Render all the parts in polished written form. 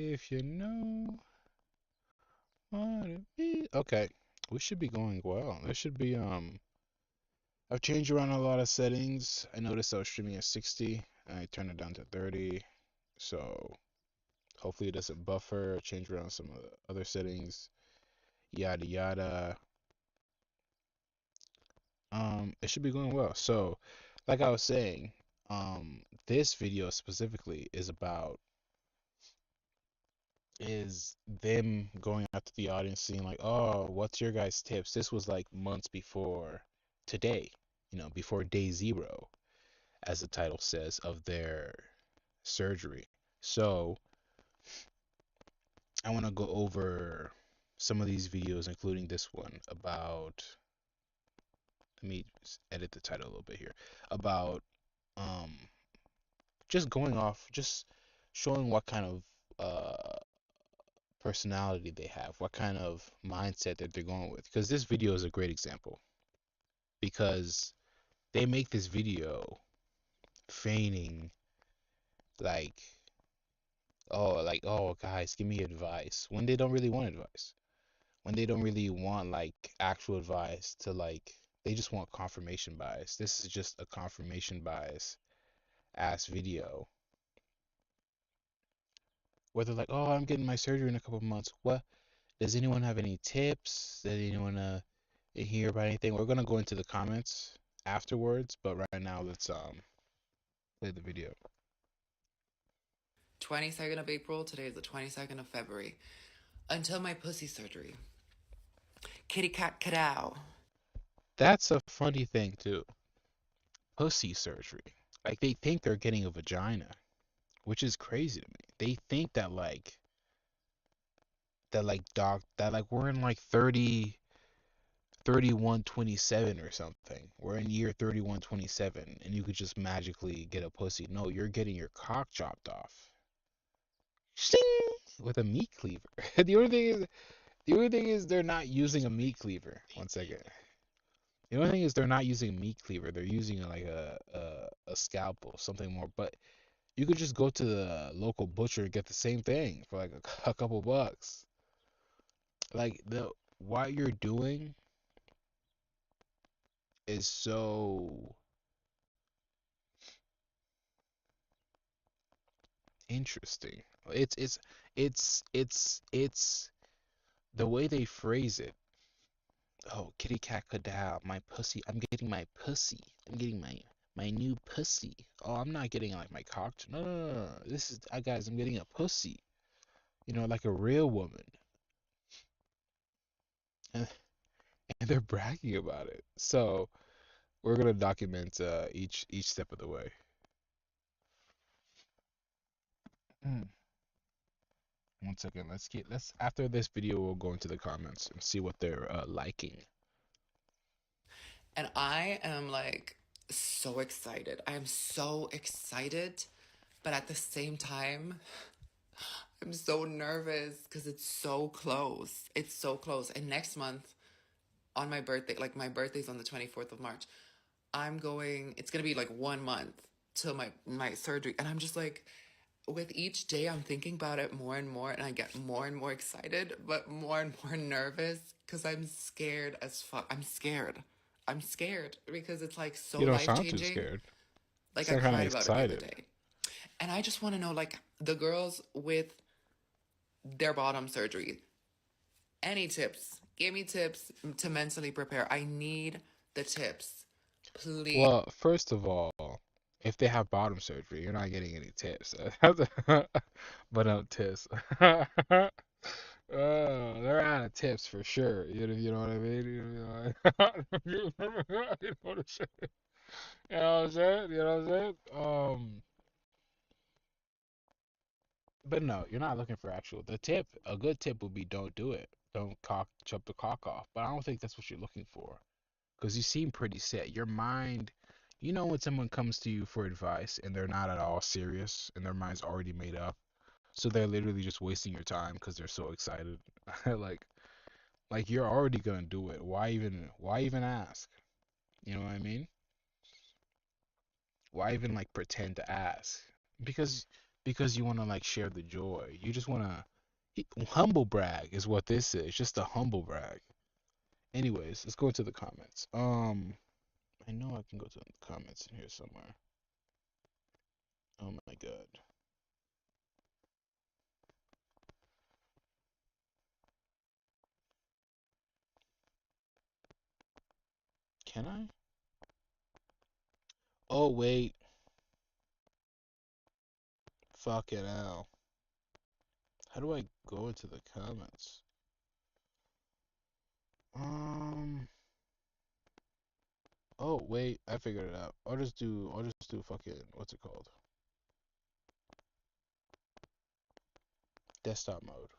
If you know what it means. Okay, we should be going well. There should be I've changed around a lot of settings. I noticed I was streaming at 60. I turned it down to 30. So hopefully it doesn't buffer. Change around some of the other settings. Yada yada. It should be going well. So, like I was saying, this video specifically is them going out to the audience seeing like, oh, what's your guys' tips? This was like months before today, before day zero, as the title says, of their surgery. So I want to go over some of these videos, including this one about, let me edit the title a little bit here, about um just going off, just showing what kind of personality they have, what kind of mindset that they're going with. Because this video is a great example. Because they make this video feigning like, oh, guys, give me advice, when they don't really want advice. When they don't really want like actual advice to like, they just want confirmation bias. This is just a confirmation bias ass video where they're like, oh, I'm getting my surgery in a couple of months. What? Does anyone have any tips? Does anyone hear about anything? We're gonna go into the comments afterwards, but right now let's play the video. 22nd of April, today is the 22nd of February. Until my pussy surgery. Kitty cat cadow. That's a funny thing too. Pussy surgery. Like they think they're getting a vagina, which is crazy to me. They think that like we're in like 3127 or something. We're in year 3127 and you could just magically get a pussy. No, you're getting your cock chopped off. Shing! With a meat cleaver. The only thing is they're not using a meat cleaver. One second. The only thing is they're not using a meat cleaver. They're using like a scalpel, something more. But you could just go to the local butcher and get the same thing for like a couple bucks. Like the what you're doing is so interesting. It's the way they phrase it. Oh, kitty cat cadow, my pussy. I'm getting my pussy. I'm getting my new pussy. Oh, I'm not getting like my cock. No, no, no, no. This is, guys. I'm getting a pussy. Like a real woman, and, and they're bragging about it. So we're gonna document each step of the way. Mm. One second. Let's after this video, we'll go into the comments and see what they're liking. And I am like so excited. I am so excited, but at the same time, I'm so nervous because it's so close. It's so close. And next month, on my birthday, like my birthday's on the 24th of March, it's going to be like 1 month till my surgery. And I'm just like, with each day, I'm thinking about it more and more, and I get more and more excited, but more and more nervous because I'm scared as fuck. I'm scared. I'm scared because it's like so You don't life sound too changing. scared. You Like I sound kind of cried about it the other excited. day. And I just want to know, like, the girls with their bottom surgery, any tips? Give me tips to mentally prepare. I need the tips. Please. Well, first of all, if they have bottom surgery, you're not getting any tips. But tips. They're out of tips for sure. You know what I mean? You know what I'm saying? You know what I'm saying? You know what I'm saying? But no, you're not looking for actual. The tip, a good tip would be don't do it. Don't chop the cock off. But I don't think that's what you're looking for. Because you seem pretty set. Your mind, when someone comes to you for advice and they're not at all serious and their mind's already made up, so they're literally just wasting your time because they're so excited. like, like you're already gonna do it. Why even ask? You know what I mean? Why even like pretend to ask? Because because you want to like share the joy. You just want to humble brag is what this is. Just a humble brag. Anyways, let's go into the comments. I know I can go to the comments in here somewhere. Oh my god. Can I? Oh wait. Fuck it out. How do I go into the comments? Um. Oh wait, I figured it out. I'll just do fucking what's it called? Desktop mode.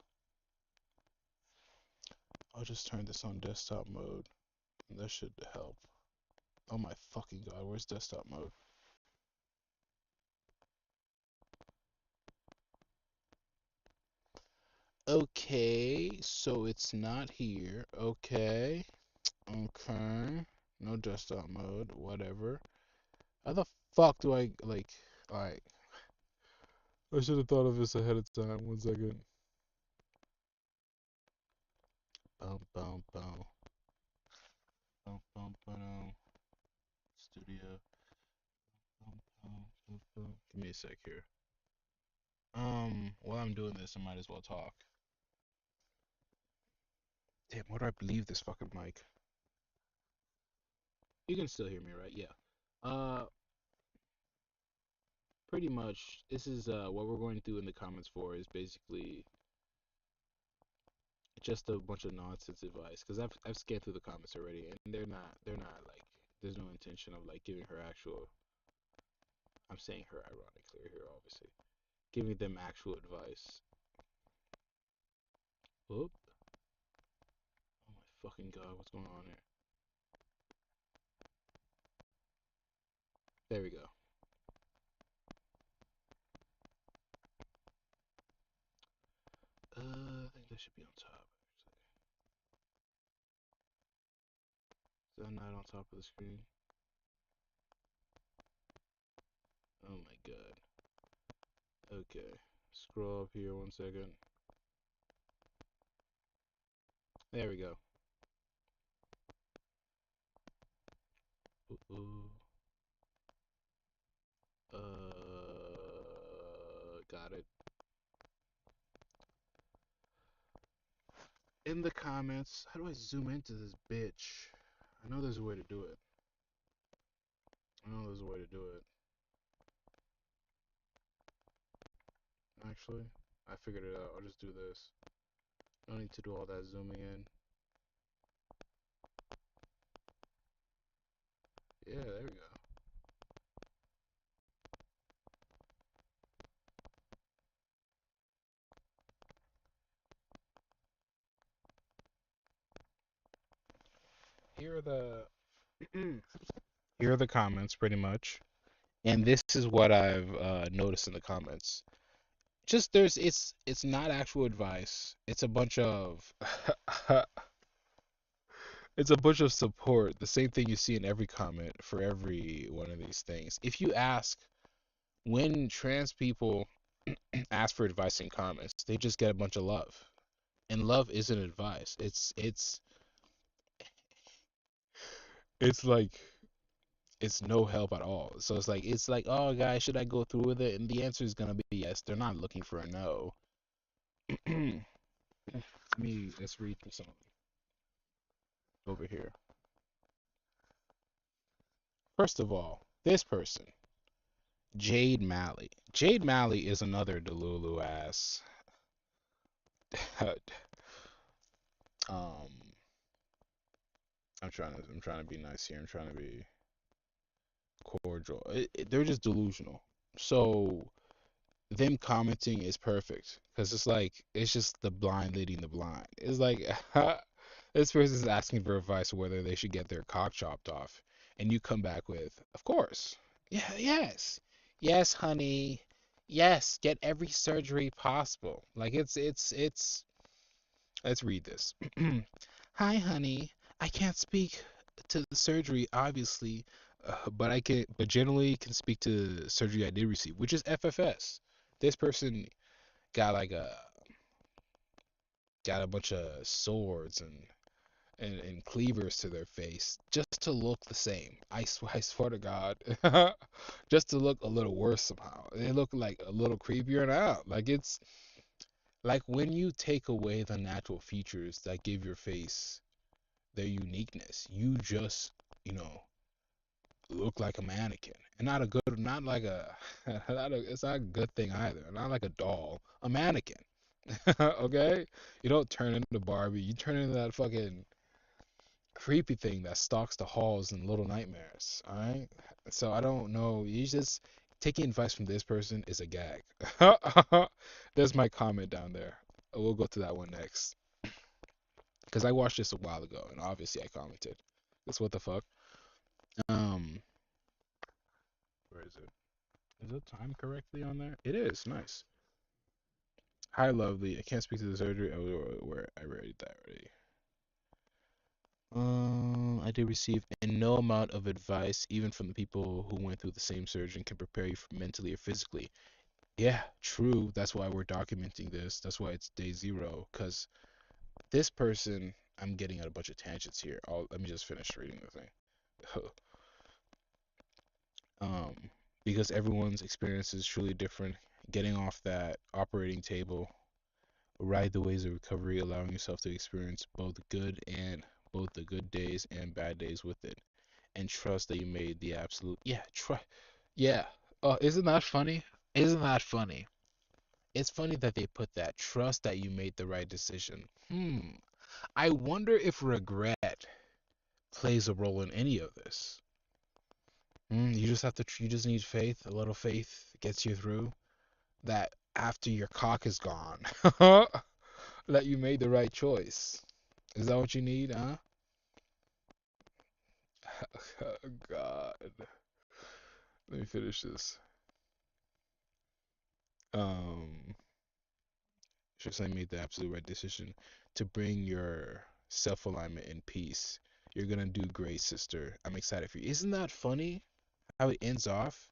I'll just turn this on desktop mode. And that should help. Oh my fucking god, where's desktop mode? Okay, so it's not here. Okay. Okay. No desktop mode, whatever. How the fuck do I like I should have thought of this ahead of time. 1 second. Boom boom boom. Boom boom boom. Studio. Boom boom boom boom. Give me a sec here. While I'm doing this, I might as well talk. Damn, where do I leave this fucking mic? You can still hear me, right? Yeah. Uh, Pretty much, this is what we're going through in the comments for is basically just a bunch of nonsense advice because I've scanned through the comments already and they're not like there's no intention of like giving her actual. I'm saying her ironically here, obviously, giving them actual advice. Whoop! Oh my fucking god, what's going on here? There we go. I think that should be on top. Is that not on top of the screen? Oh my god. Okay. Scroll up here 1 second. There we go. Ooh. Got it. In the comments, how do I zoom into this bitch? I know there's a way to do it. I know there's a way to do it. Actually, I figured it out. I'll just do this. No need to do all that zooming in. Yeah, there we go. Here are the here are the comments pretty much. And this is what I've noticed in the comments. Just there's it's not actual advice. It's a bunch of it's a bunch of support. The same thing you see in every comment for every one of these things. If you ask when trans people ask for advice in comments, they just get a bunch of love. And love isn't advice. It's like it's no help at all. So it's like, oh guys, should I go through with it? And the answer is gonna be yes. They're not looking for a no. Let's read through something over here. First of all, this person, Jade Malley. Jade Malley is another Delulu ass. um, I'm trying to be nice here. I'm trying to be cordial. They're just delusional. So them commenting is perfect because it's like it's just the blind leading the blind. It's like this person's asking for advice whether they should get their cock chopped off, and you come back with, "Of course, yeah, yes, yes, honey, yes, get every surgery possible." Like it's. Let's read this. Hi, honey. I can't speak to the surgery, obviously, but I can, but generally can speak to the surgery I did receive, which is FFS. This person got like a bunch of swords and cleavers to their face just to look the same. I swear to God, just to look a little worse somehow. They look like a little creepier now. Like it's like when you take away the natural features that give your face their uniqueness, you just, you know, look like a mannequin. And not a good, not like a, it's not a good thing either. Not like a doll, a mannequin. Okay? You don't turn into Barbie, you turn into that fucking creepy thing that stalks the halls in Little Nightmares. All right. So I don't know. You just taking advice from this person is a gag. There's my comment down there. We'll go to that one next because I watched this a while ago and obviously I commented. That's what the fuck. Um, where is it? Is it timed correctly on there? It is. Nice. Hi, lovely. I can't speak to the surgery. Where I read that already. I did receive no amount of advice, even from the people who went through the same surgery and can prepare you for mentally or physically. Yeah, true. That's why we're documenting this. That's why it's day zero. Because this person, I'm getting at a bunch of tangents here. Let me just finish reading the thing. um, because everyone's experience is truly different. Getting off that operating table, ride the waves of recovery, allowing yourself to experience both the good days and bad days with it, and trust that you made the absolute yeah. Oh, isn't that funny? Isn't that funny? It's funny that they put that trust that you made the right decision. I wonder if regret plays a role in any of this. You just have to you just need faith. A little faith gets you through that after your cock is gone. That you made the right choice. Is that what you need, huh? Oh, God. Let me finish this. Um, Just like made the absolute right decision to bring your self alignment in peace. You're gonna do great, sister. I'm excited for you. Isn't that funny? How it ends off?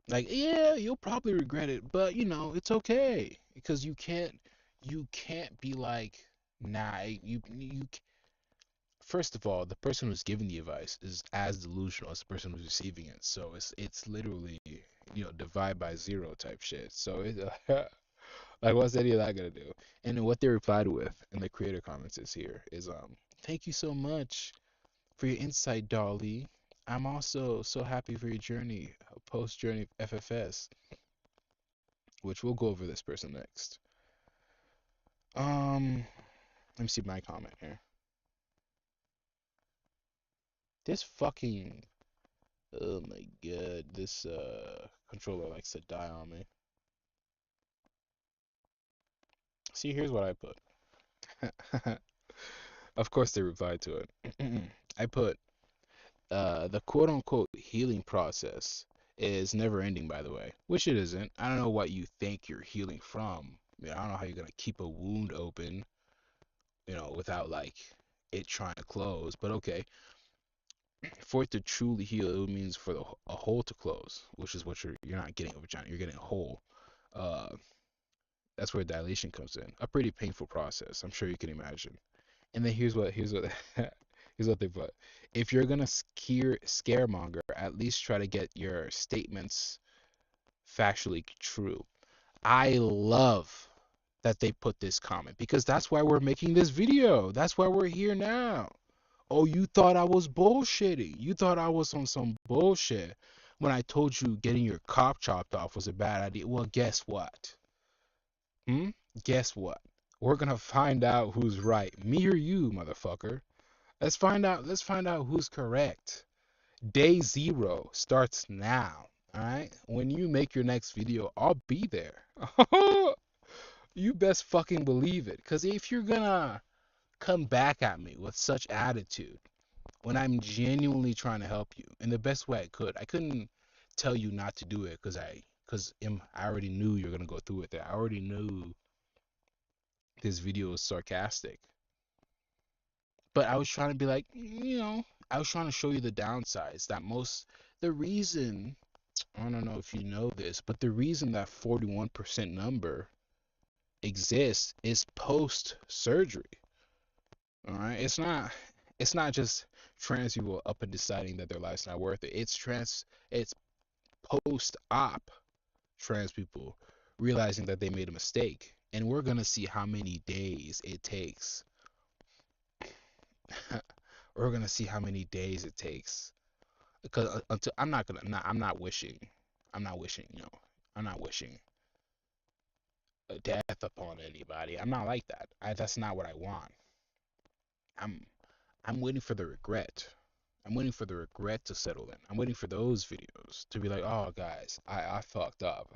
Like, yeah, you'll probably regret it, but you know, it's okay because you can't be like, nah, you. First of all, the person who's giving the advice is as delusional as the person who's receiving it. So it's literally, divide by zero type shit. So it like, what's any of that gonna do? And then what they replied with in the creator comments is here is thank you so much for your insight, Dolly. I'm also so happy for your journey, post journey FFS, which we'll go over this person next. Let me see my comment here. This fucking oh my god, this controller likes to die on me. See, here's what I put. Of course they replied to it. I put the quote unquote healing process is never ending, by the way, which it isn't. I don't know what you think you're healing from. I don't know how you're gonna keep a wound open, without like it trying to close. But okay, for it to truly heal, it means for a hole to close, which is what you're not getting a vagina, you're getting a hole. Uh, that's where dilation comes in. A pretty painful process, I'm sure you can imagine. And then here's what here's what they put. If you're gonna scaremonger, at least try to get your statements factually true. I love that they put this comment because that's why we're making this video. That's why we're here now. Oh, you thought I was bullshitting. You thought I was on some bullshit when I told you getting your cock chopped off was a bad idea. Well, guess what? Hmm? Guess what? We're gonna find out who's right. Me or you, motherfucker. Let's find out who's correct. Day zero starts now. Alright? When you make your next video, I'll be there. You best fucking believe it. Cause if you're gonna come back at me with such attitude when I'm genuinely trying to help you in the best way I could, I couldn't tell you not to do it because I already knew you're gonna go through with it. I already knew this video was sarcastic. But I was trying to be like, I was trying to show you the downsides. The reason I don't know if you know this, but the reason that 41% number exists is post surgery. All right, it's not just trans people up and deciding that their life's not worth it. It's post op trans people realizing that they made a mistake, and we're gonna see how many days it takes. We're gonna see how many days it takes because until I'm not wishing, I'm not wishing, I'm not wishing a death upon anybody. I'm not like that. That's not what I want. I'm I'm waiting for the regret. I'm waiting for the regret to settle in. I'm waiting for those videos to be like, oh guys, I fucked up.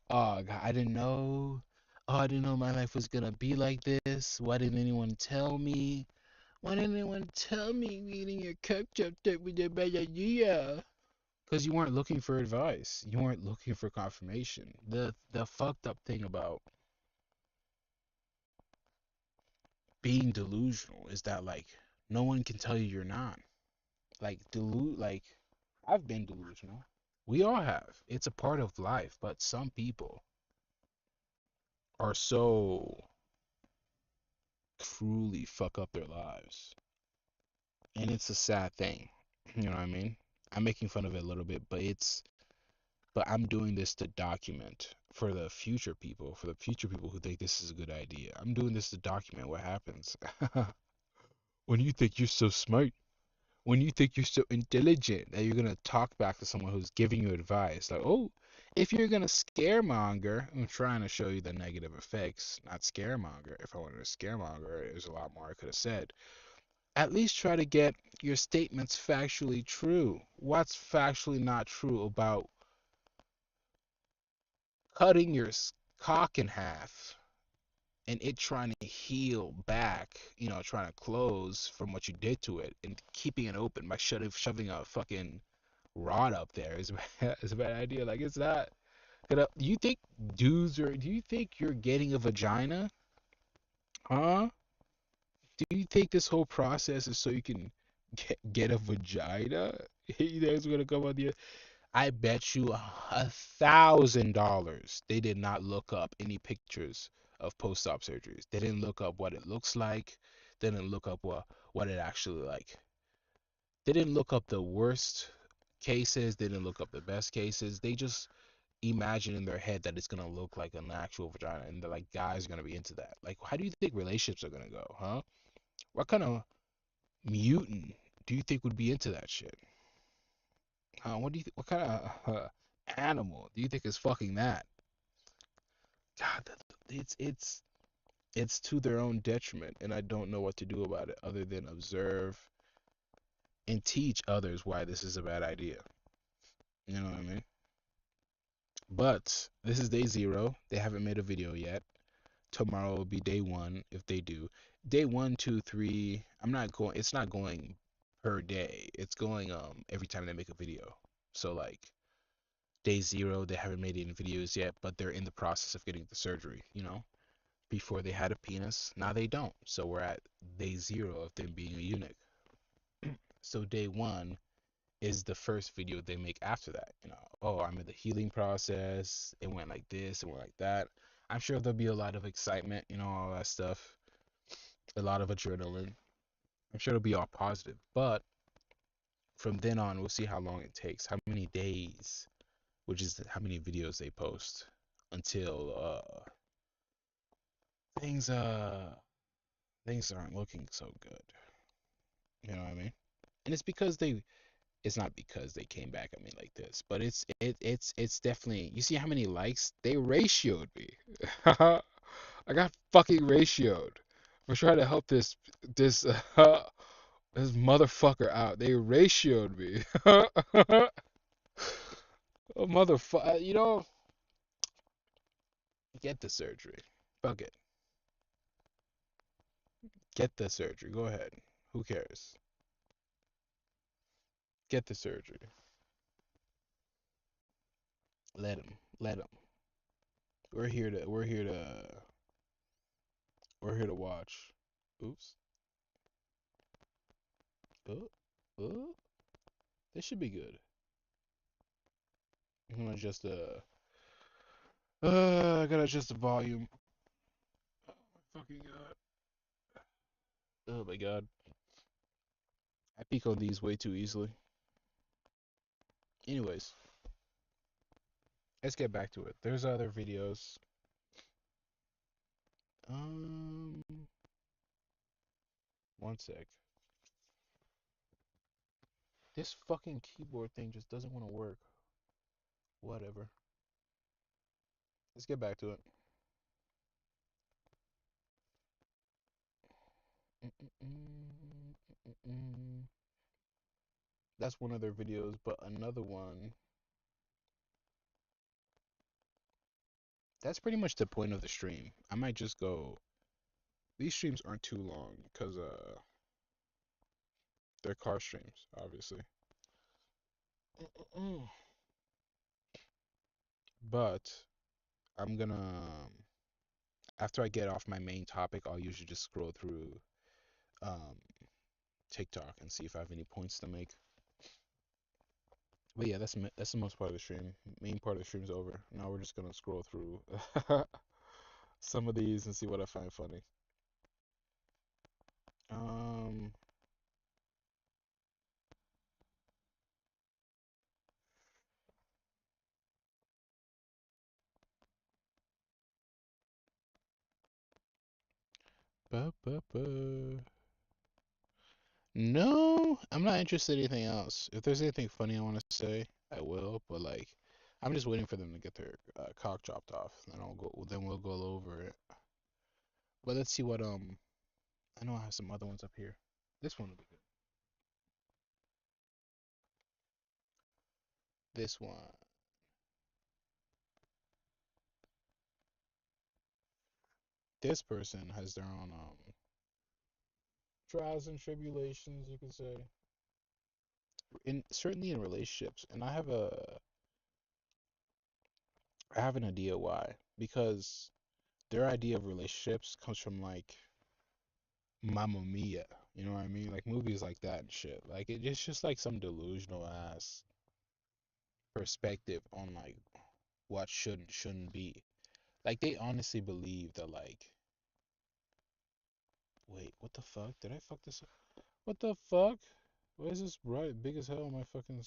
Oh God, I didn't know. Oh, I didn't know my life was gonna be like this. Why didn't anyone tell me? Why didn't anyone tell me eating your cup chopped up with a bad idea? Because you weren't looking for advice. You weren't looking for confirmation. The fucked up thing about being delusional is that like no one can tell you you're not. Like I've been delusional. We all have. It's a part of life, but some people are so truly fuck up their lives. And it's a sad thing. You know what I mean? I'm making fun of it a little bit, but I'm doing this to document for the future people who think this is a good idea. I'm doing this to document what happens. When you think you're so smart, when you think you're so intelligent that you're gonna talk back to someone who's giving you advice, like, oh, if you're gonna scaremonger, I'm trying to show you the negative effects, not scaremonger. If I wanted to scaremonger, there's a lot more I could have said. At least try to get your statements factually true. What's factually not true about cutting your cock in half and it trying to heal back, trying to close from what you did to it and keeping it open by shoving a fucking rod up there is is a bad idea. Like it's not gonna. Do you think you're getting a vagina? Huh? Do you think this whole process is so you can get a vagina? You know it's gonna come on the. I bet you $1,000 they did not look up any pictures of post-op surgeries. They didn't look up what it looks like. They didn't look up what it actually like. They didn't look up the worst cases. They didn't look up the best cases. They just imagine in their head that it's gonna look like an actual vagina, and they're like, guys are gonna be into that. Like, how do you think relationships are gonna go, huh? What kind of mutant do you think would be into that shit? What do you what kind of animal do you think is fucking that? God, it's to their own detriment, and I don't know what to do about it other than observe and teach others why this is a bad idea. You know what I mean? But this is day zero. They haven't made a video yet. Tomorrow will be day one if they do. Day one, two, three. I'm not going. It's not going per day. It's going every time they make a video. So like day zero, they haven't made any videos yet, but they're in the process of getting the surgery. Before they had a penis, now they don't. So we're at day zero of them being a eunuch. So day one is the first video they make after that. Oh, I'm in the healing process. It went like this, it went like that. I'm sure there'll be a lot of excitement, all that stuff, a lot of adrenaline. I'm sure it'll be all positive. But from then on, we'll see how long it takes, how many days, which is how many videos they post until things things aren't looking so good. You know what I mean? And it's not because they came back at me like this, but it's definitely, you see how many likes they ratioed me. I got fucking ratioed for trying to help this this motherfucker out. They ratioed me. Oh, motherfucker, get the surgery. Fuck it. Get the surgery. Go ahead. Who cares? Get the surgery. Let him. Let him. We're here to we're here to watch. Oops. Oh, oh. This should be good. I'm gonna adjust the. I gotta adjust the volume. Oh my fucking god. Oh my god. I peek on these way too easily. Anyways, let's get back to it. There's other videos. Um, one sec. This fucking keyboard thing just doesn't want to work. Whatever. Let's get back to it. That's one of their videos, but another one. That's pretty much the point of the stream. I might just go. These streams aren't too long because they're car streams, obviously. But I'm gonna after I get off my main topic, I'll usually just scroll through um TikTok and see if I have any points to make. But yeah, that's the most part of the stream. Main part of the stream is over. Now we're just gonna scroll through some of these and see what I find funny. Um, ba, ba, ba. No, I'm not interested in anything else. If there's anything funny I want to say, I will. But like, I'm just waiting for them to get their cock chopped off. Then I'll go. Then we'll go over it. But let's see what I know I have some other ones up here. This one will be good. This one. This person has their own trials and tribulations, you could say. In certainly in relationships, and I have an idea why. Because their idea of relationships comes from like Mamma Mia. You know what I mean? Like movies like that and shit. Like it's just like some delusional ass perspective on like what should and shouldn't be. Like they honestly believe that like wait, what the fuck? Did I fuck this up? What the fuck? Why is this bright big as hell on my fucking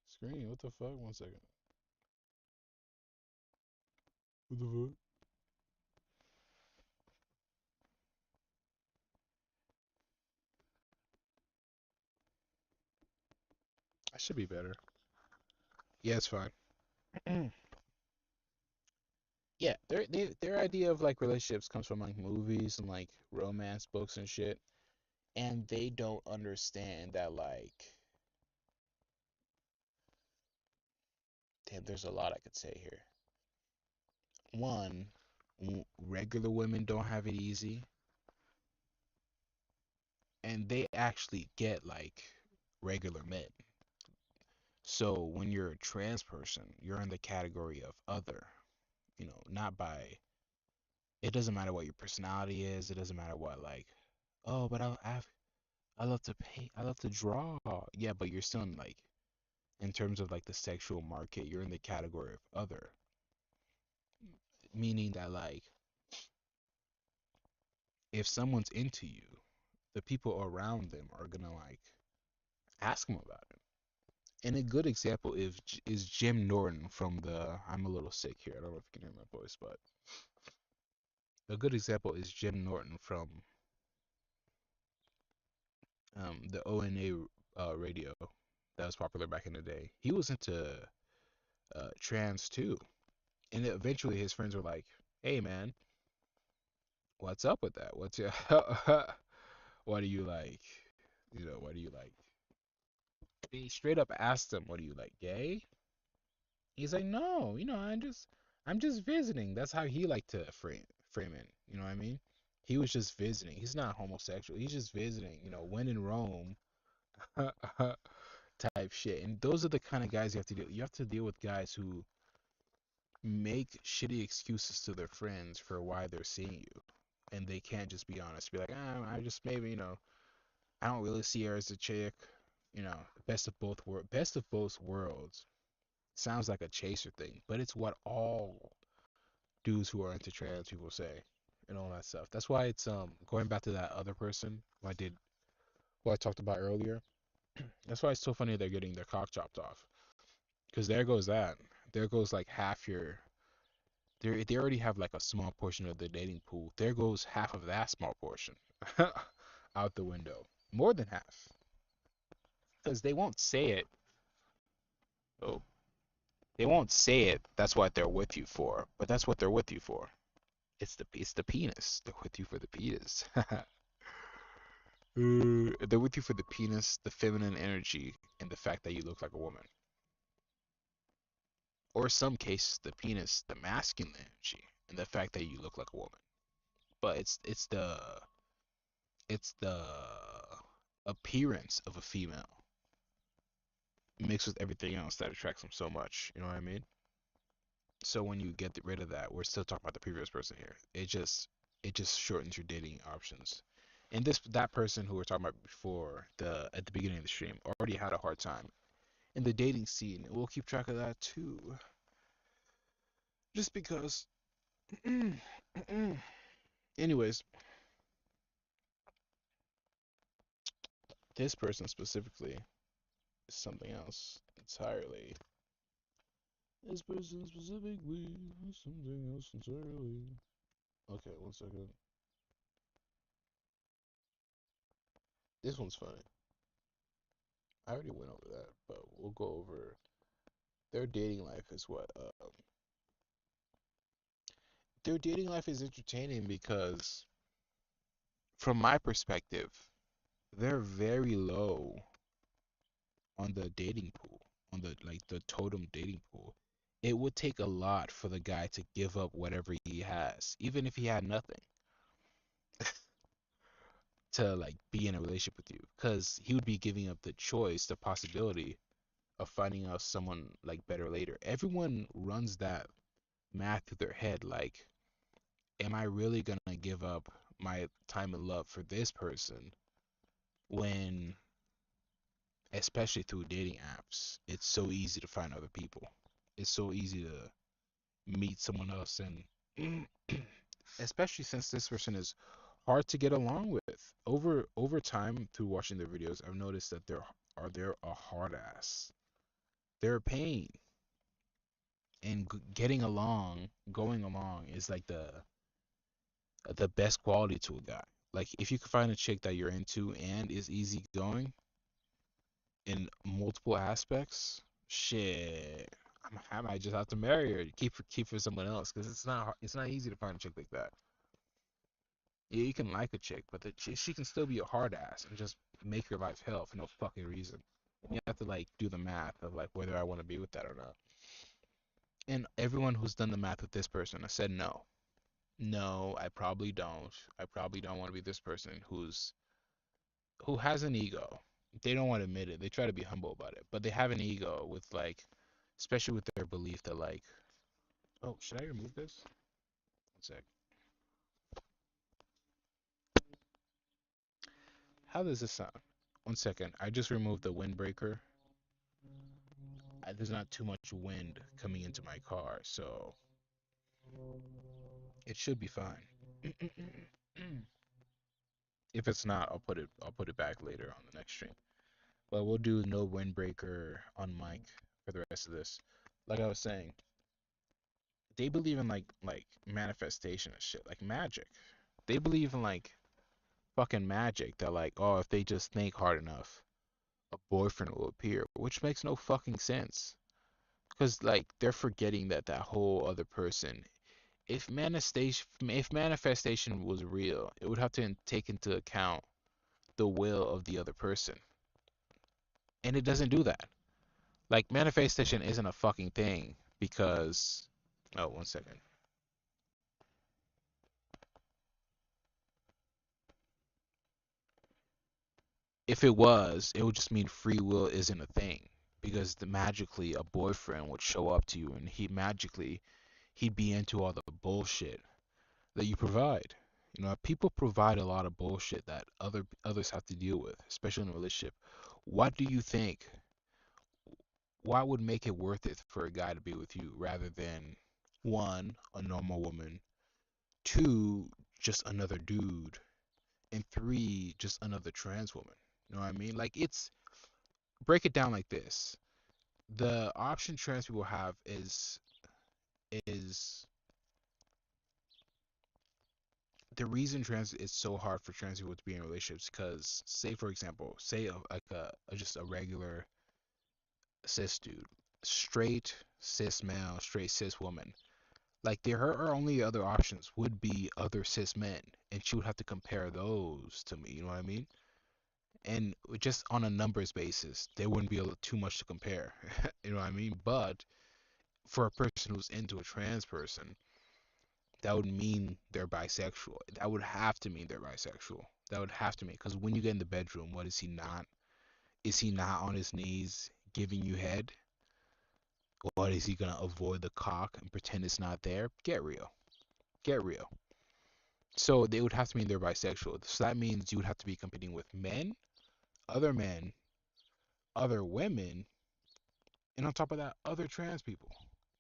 screen? What the fuck? One second. What the fuck? I should be better. Yeah, it's fine. Yeah, their idea of like relationships comes from like movies and like romance books and shit, and they don't understand that like, damn, there's a lot I could say here. One, regular women don't have it easy, and they actually get like regular men. So when you're a trans person, you're in the category of other, not by, it doesn't matter what your personality is, it doesn't matter what like, oh, but I love to paint, I love to draw. Yeah, but you're still in like, in terms of like the sexual market, you're in the category of other, meaning that like if someone's into you, the people around them are gonna like ask them about it. And a good example is Jim Norton from the I'm a little sick here. I don't know if you can hear my voice, but a good example is Jim Norton from the ONA radio that was popular back in the day. He was into trans too, and eventually his friends were like, "Hey man, what's up with that? What's your what do you like? What do you like?" They straight up asked him, "What do you like, gay?" He's like, "No, I'm just visiting." That's how he liked to frame it. You know what I mean? He was just visiting. He's not homosexual. He's just visiting. When in Rome, type shit. And those are the kind of guys you have to deal. You have to deal with guys who make shitty excuses to their friends for why they're seeing you, and they can't just be honest. Be like, I just maybe I don't really see her as a chick. Best of both worlds. Sounds like a chaser thing, but it's what all dudes who are into trans people say and all that stuff. That's why it's going back to that other person who I talked about earlier. That's why it's so funny they're getting their cock chopped off. Because there goes that. There goes like half your. They already have like a small portion of the dating pool. There goes half of that small portion out the window. More than half. Because they won't say it. Oh, they won't say it. That's what they're with you for. But that's what they're with you for. It's the penis. They're with you for the penis. They're with you for the penis, the feminine energy, and the fact that you look like a woman. Or some cases, the penis, the masculine energy, and the fact that you look like a woman. But it's the appearance of a female mixed with everything else that attracts them so much. You know what I mean? So when you get rid of that, we're still talking about the previous person here. It just shortens your dating options. And that person who we're talking about before the at the beginning of the stream already had a hard time in the dating scene. We'll keep track of that too. Just because. Anyways, this person specifically is something else entirely. This person specifically is something else entirely. Okay, 1 second. This one's funny. I already went over that, but we'll go over their dating life is what their dating life is entertaining because from my perspective, they're very low on the dating pool, on the totem dating pool. It would take a lot for the guy to give up whatever he has, even if he had nothing, to like be in a relationship with you, because he would be giving up the choice, the possibility of finding out someone like better later. Everyone runs that math through their head, like, am I really gonna give up my time and love for this person when, especially through dating apps, it's so easy to find other people. It's so easy to meet someone else, and especially since this person is hard to get along with. Over time through watching their videos, I've noticed that they're a hard ass. They're a pain, and getting along, going along is like the best quality to a guy. Like if you can find a chick that you're into and is easygoing in multiple aspects, shit, I might just have to marry her, keep for someone else, because it's not easy to find a chick like that. Yeah, you can like a chick, but she can still be a hard ass and just make your life hell for no fucking reason. You have to like do the math of like whether I want to be with that or not. And everyone who's done the math with this person has said no. No, I probably don't. I probably don't want to be this person who has an ego. They don't want to admit it. They try to be humble about it, but they have an ego with like, especially with their belief that like, oh, should I remove this? One sec. How does this sound? 1 second. I just removed the windbreaker. There's not too much wind coming into my car, so it should be fine. If it's not, I'll put it back later on the next stream. But we'll do no windbreaker on mic for the rest of this. Like I was saying, they believe in like manifestation and shit, like magic. They believe in like fucking magic that like, oh, if they just think hard enough, a boyfriend will appear, which makes no fucking sense. Cause like they're forgetting that that whole other person, if manifestation was real, it would have to take into account the will of the other person, and it doesn't do that. Like manifestation isn't a fucking thing because, oh, 1 second. If it was, it would just mean free will isn't a thing because magically a boyfriend would show up to you and he'd be into all the bullshit that you provide. You know, people provide a lot of bullshit that others have to deal with, especially in a relationship. What do you think? what would make it worth it for a guy to be with you rather than one, a normal woman, two, just another dude, and three, just another trans woman? You know what I mean? Like it's break it down like this. The option trans people have is the reason trans it's so hard for trans people to be in relationships because say for example, say just a regular cis dude, straight cis male, straight cis woman. Like there her only other options would be other cis men, and she would have to compare those to me. You know what I mean? And just on a numbers basis, there wouldn't be too much to compare. You know what I mean? But for a person who's into a trans person, that would mean they're bisexual. That would have to mean they're bisexual. That would have to mean because when you get in the bedroom, what is he not? Is he not on his knees giving you head? Or is he gonna avoid the cock and pretend it's not there? Get real. Get real. So they would have to mean they're bisexual. So that means you would have to be competing with men, other women, and on top of that, other trans people.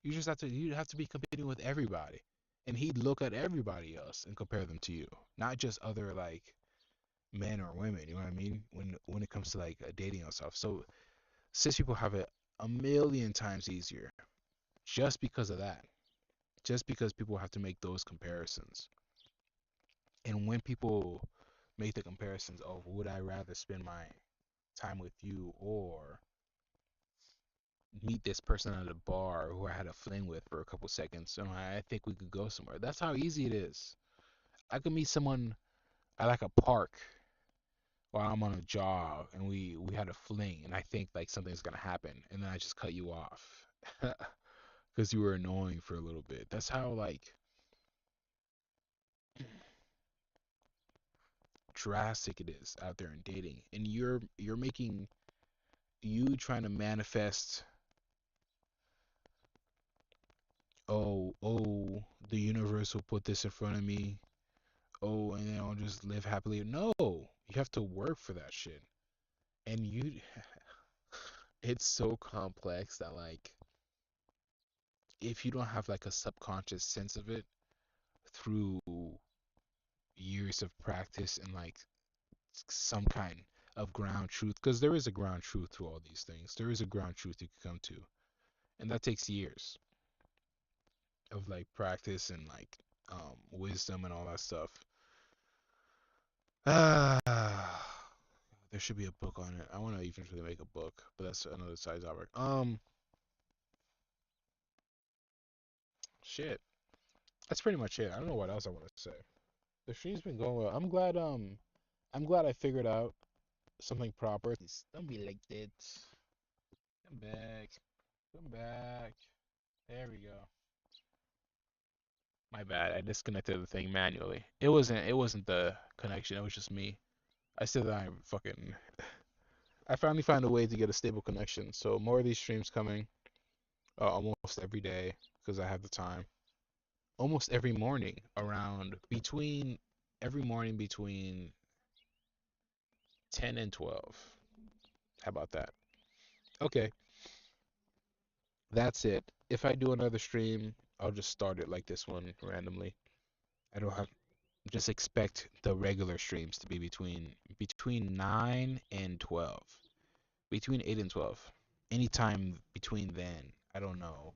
You have to be competing with everybody. And he'd look at everybody else and compare them to you. Not just other like men or women, you know what I mean? When it comes to like dating and stuff. So cis people have it a million times easier just because of that. Just because people have to make those comparisons. And when people make the comparisons of would I rather spend my time with you or meet this person at a bar who I had a fling with for a couple seconds, and I think we could go somewhere. That's how easy it is. I could meet someone at like a park while I'm on a jog and we had a fling and I think like something's gonna happen and then I just cut you off because you were annoying for a little bit. That's how like drastic it is out there in dating. And you're making you trying to manifest the universe will put this in front of me. Oh, and then I'll just live happily. No, you have to work for that shit. And it's so complex that like if you don't have like a subconscious sense of it through years of practice and like some kind of ground truth, because there is a ground truth to all these things. There is a ground truth you can come to, and that takes years of like practice and like wisdom and all that stuff. Ah, there should be a book on it. I want to eventually make a book, but that's another side topic. Shit. That's pretty much it. I don't know what else I want to say. The stream's been going well. I'm glad I figured out something proper. Don't be like that. Come back. Come back. There we go. My bad. I disconnected the thing manually. It wasn't the connection. It was just me. I said that I'm fucking I finally found a way to get a stable connection. So more of these streams coming almost every day because I have the time. Almost every morning around between every morning between 10 and 12. How about that? Okay, that's it. If I do another stream, I'll just start it like this one randomly. I don't have just expect the regular streams to be between 9 and 12. Between 8 and 12. Anytime between then. I don't know.